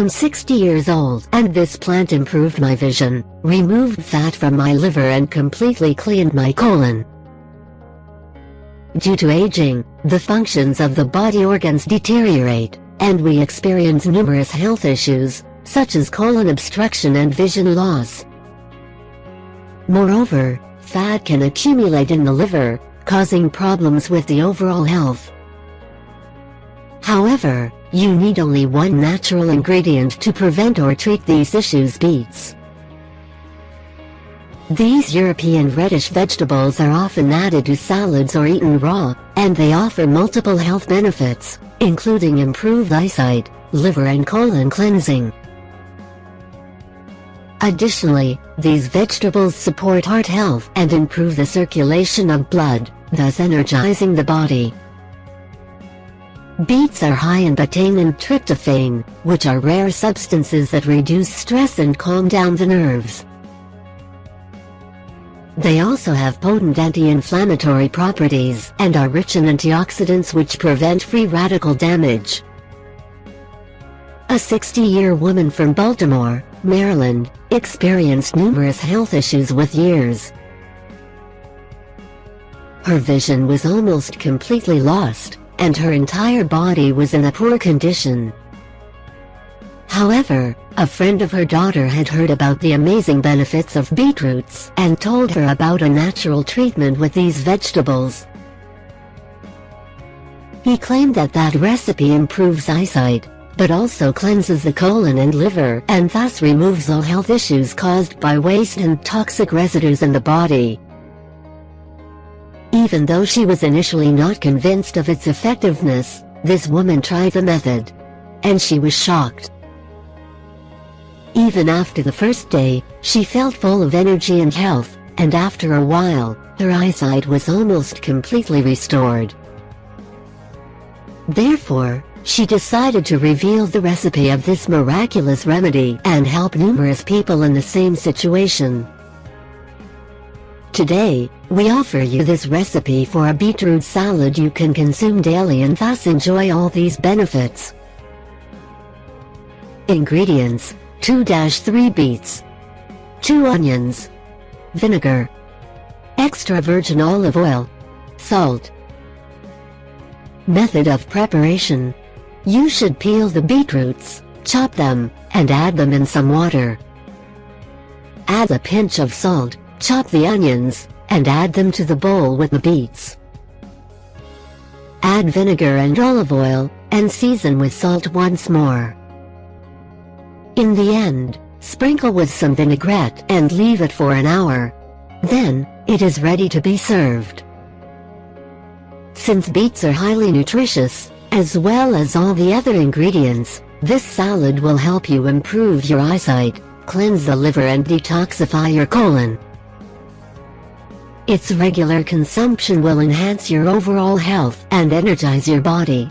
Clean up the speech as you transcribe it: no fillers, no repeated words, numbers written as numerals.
I'm 60 years old, and this plant improved my vision, removed fat from my liver and completely cleaned my colon. Due to aging, the functions of the body organs deteriorate, and we experience numerous health issues, such as colon obstruction and vision loss. Moreover, fat can accumulate in the liver, causing problems with the overall health. However, you need only one natural ingredient to prevent or treat these issues: beets. These European reddish vegetables are often added to salads or eaten raw, and they offer multiple health benefits, including improved eyesight, liver and colon cleansing. Additionally, these vegetables support heart health and improve the circulation of blood, thus energizing the body. Beets are high in betaine and tryptophan, which are rare substances that reduce stress and calm down the nerves. They also have potent anti-inflammatory properties and are rich in antioxidants which prevent free radical damage. A 60-year woman from Baltimore, Maryland, experienced numerous health issues with years. Her vision was almost completely lost, and her entire body was in a poor condition. However, a friend of her daughter had heard about the amazing benefits of beetroots and told her about a natural treatment with these vegetables. He claimed that recipe improves eyesight, but also cleanses the colon and liver and thus removes all health issues caused by waste and toxic residues in the body. Even though she was initially not convinced of its effectiveness, this woman tried the method. And she was shocked. Even after the first day, she felt full of energy and health, and after a while, her eyesight was almost completely restored. Therefore, she decided to reveal the recipe of this miraculous remedy and help numerous people in the same situation. Today, we offer you this recipe for a beetroot salad you can consume daily and thus enjoy all these benefits. Ingredients: 2-3 beets, 2 onions, vinegar, extra virgin olive oil, salt. Method of preparation: you should peel the beetroots, chop them, and add them in some water. Add a pinch of salt, chop the onions, and add them to the bowl with the beets. Add vinegar and olive oil, and season with salt once more. In the end, sprinkle with some vinaigrette and leave it for an hour. Then, it is ready to be served. Since beets are highly nutritious, as well as all the other ingredients, this salad will help you improve your eyesight, cleanse the liver and detoxify your colon. Its regular consumption will enhance your overall health and energize your body.